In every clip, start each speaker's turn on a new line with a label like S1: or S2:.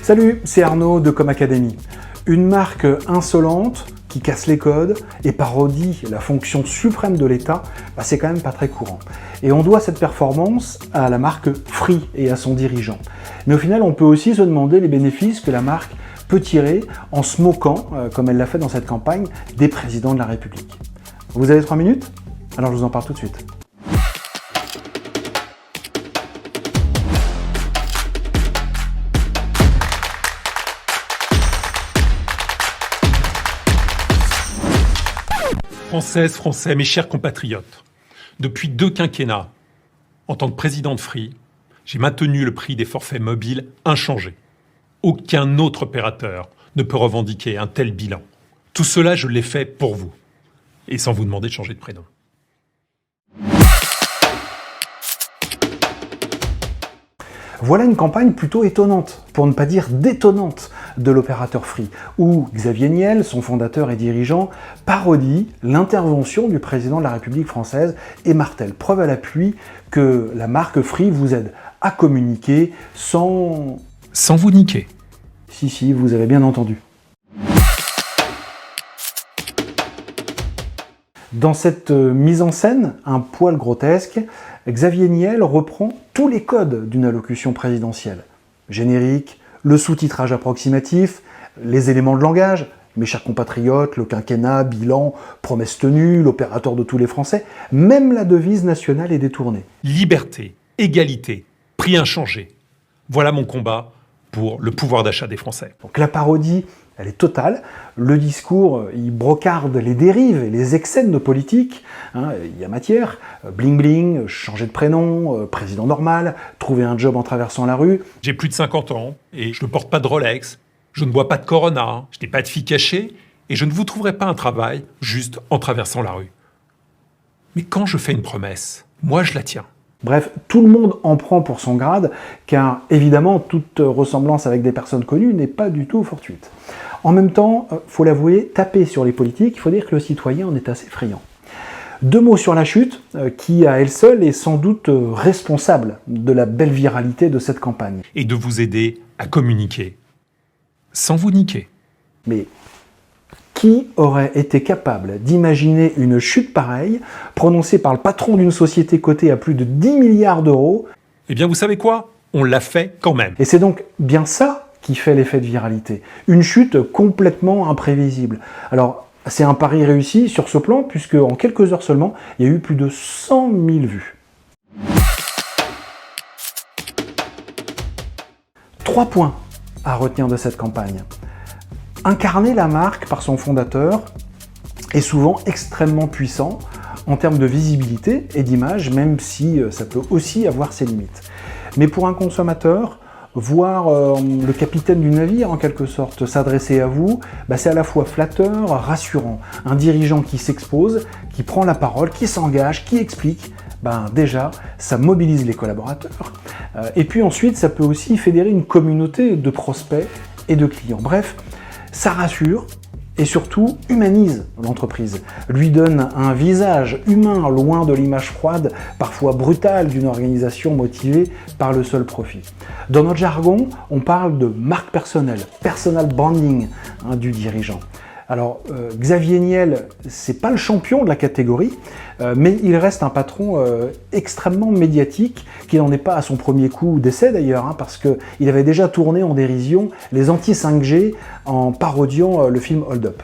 S1: Salut, c'est Arnaud de Com Academy. Une marque insolente qui casse les codes et parodie la fonction suprême de l'État, c'est quand même pas très courant. Et on doit cette performance à la marque Free et à son dirigeant. Mais au final, on peut aussi se demander les bénéfices que la marque peut tirer en se moquant, comme elle l'a fait dans cette campagne, des présidents de la République. Vous avez 3 minutes? Alors je vous en parle tout de suite.
S2: Françaises, Français, mes chers compatriotes, depuis 2 quinquennats, en tant que président de Free, j'ai maintenu le prix des forfaits mobiles inchangé. Aucun autre opérateur ne peut revendiquer un tel bilan. Tout cela, je l'ai fait pour vous, et sans vous demander de changer de prénom.
S1: Voilà une campagne plutôt étonnante, pour ne pas dire détonnante, de l'opérateur Free, où Xavier Niel, son fondateur et dirigeant, parodie l'intervention du président de la République française et martèle, preuve à l'appui que la marque Free vous aide à communiquer sans...
S2: Sans vous niquer.
S1: Si, vous avez bien entendu. Dans cette mise en scène, un poil grotesque, Xavier Niel reprend tous les codes d'une allocution présidentielle. Générique, le sous-titrage approximatif, les éléments de langage, mes chers compatriotes, le quinquennat, bilan, promesse tenue, l'opérateur de tous les Français, même la devise nationale est détournée.
S2: Liberté, égalité, prix inchangé. Voilà mon combat pour le pouvoir d'achat des Français.
S1: Donc la parodie, elle est totale. Le discours, il brocarde les dérives et les excès de nos politiques. Il y a matière. Bling bling, changer de prénom, président normal, trouver un job en traversant la rue.
S2: J'ai plus de 50 ans et je ne porte pas de Rolex, je ne bois pas de Corona, je n'ai pas de fille cachée et je ne vous trouverai pas un travail juste en traversant la rue. Mais quand je fais une promesse, moi je la tiens.
S1: Bref, tout le monde en prend pour son grade, car évidemment, toute ressemblance avec des personnes connues n'est pas du tout fortuite. En même temps, faut l'avouer, taper sur les politiques, il faut dire que le citoyen en est assez friand. 2 mots sur la chute, qui à elle seule est sans doute responsable de la belle viralité de cette campagne.
S2: Et de vous aider à communiquer, sans vous niquer.
S1: Mais qui aurait été capable d'imaginer une chute pareille, prononcée par le patron d'une société cotée à plus de 10 milliards d'euros?
S2: Eh bien, vous savez quoi? On l'a fait quand même.
S1: Et c'est donc bien ça qui fait l'effet de viralité. Une chute complètement imprévisible. Alors, c'est un pari réussi sur ce plan, puisque en quelques heures seulement, il y a eu plus de 100 000 vues. 3 points à retenir de cette campagne. Incarner la marque par son fondateur est souvent extrêmement puissant en termes de visibilité et d'image, même si ça peut aussi avoir ses limites. Mais pour un consommateur, voir le capitaine du navire, en quelque sorte, s'adresser à vous, c'est à la fois flatteur, rassurant. Un dirigeant qui s'expose, qui prend la parole, qui s'engage, qui explique, déjà, ça mobilise les collaborateurs. Et puis ensuite, ça peut aussi fédérer une communauté de prospects et de clients. Bref, ça rassure et surtout humanise l'entreprise, lui donne un visage humain loin de l'image froide, parfois brutale d'une organisation motivée par le seul profit. Dans notre jargon, on parle de marque personnelle, personal branding du dirigeant. Alors, Xavier Niel, c'est pas le champion de la catégorie, mais il reste un patron extrêmement médiatique, qui n'en est pas à son premier coup d'essai d'ailleurs, parce qu'il avait déjà tourné en dérision les anti-5G en parodiant le film Hold Up.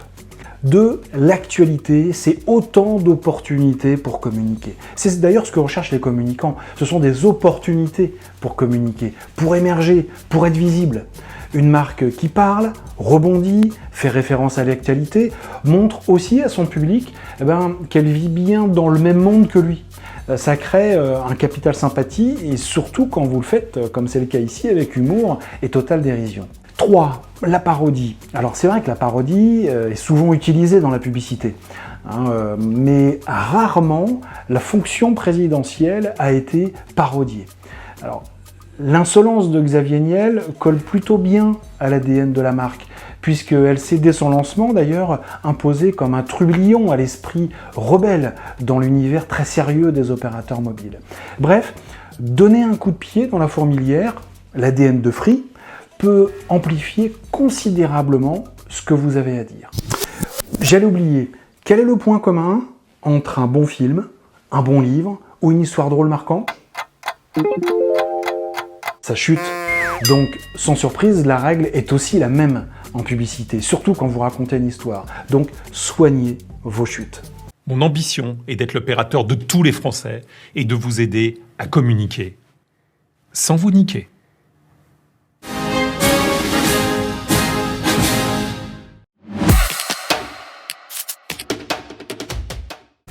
S1: 2. L'actualité, c'est autant d'opportunités pour communiquer. C'est d'ailleurs ce que recherchent les communicants. Ce sont des opportunités pour communiquer, pour émerger, pour être visible. Une marque qui parle, rebondit, fait référence à l'actualité, montre aussi à son public qu'elle vit bien dans le même monde que lui. Ça crée un capital sympathie et surtout quand vous le faites, comme c'est le cas ici, avec humour et totale dérision. 3. La parodie. Alors c'est vrai que la parodie est souvent utilisée dans la publicité, mais rarement la fonction présidentielle a été parodiée. Alors, l'insolence de Xavier Niel colle plutôt bien à l'ADN de la marque, puisqu'elle s'est dès son lancement d'ailleurs imposée comme un trublion à l'esprit rebelle dans l'univers très sérieux des opérateurs mobiles. Bref, donner un coup de pied dans la fourmilière, l'ADN de Free, peut amplifier considérablement ce que vous avez à dire. J'allais oublier, quel est le point commun entre un bon film, un bon livre ou une histoire drôle marquante? Ça chute. Donc, sans surprise, la règle est aussi la même en publicité, surtout quand vous racontez une histoire. Donc, soignez vos chutes.
S2: Mon ambition est d'être l'opérateur de tous les Français et de vous aider à communiquer sans vous niquer.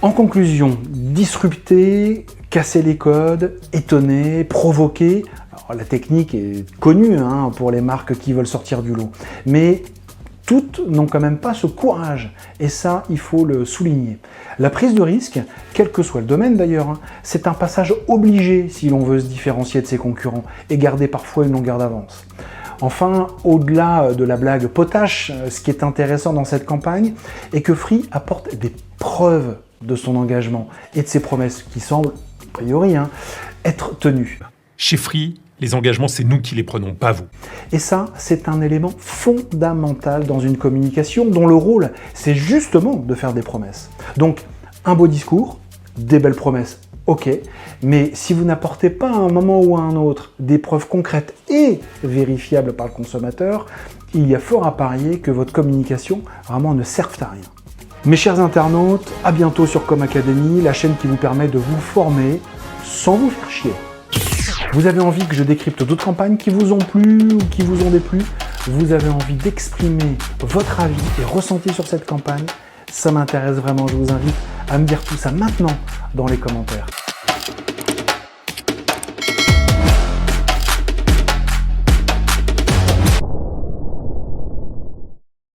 S1: En conclusion, disrupter, casser les codes, étonner, provoquer. Alors, la technique est connue pour les marques qui veulent sortir du lot. Mais toutes n'ont quand même pas ce courage. Et ça, il faut le souligner. La prise de risque, quel que soit le domaine d'ailleurs, c'est un passage obligé si l'on veut se différencier de ses concurrents et garder parfois une longueur d'avance. Enfin, au-delà de la blague potache, ce qui est intéressant dans cette campagne est que Free apporte des preuves de son engagement et de ses promesses qui semblent, a priori, être tenues.
S2: Chez Free, les engagements, c'est nous qui les prenons, pas vous.
S1: Et ça, c'est un élément fondamental dans une communication dont le rôle, c'est justement de faire des promesses. Donc, un beau discours, des belles promesses, ok, mais si vous n'apportez pas à un moment ou à un autre des preuves concrètes et vérifiables par le consommateur, il y a fort à parier que votre communication vraiment ne serve à rien. Mes chers internautes, à bientôt sur Com Academy, la chaîne qui vous permet de vous former sans vous faire chier. Vous avez envie que je décrypte d'autres campagnes qui vous ont plu ou qui vous ont déplu? Vous avez envie d'exprimer votre avis et ressenti sur cette campagne? Ça m'intéresse vraiment, je vous invite à me dire tout ça maintenant dans les commentaires.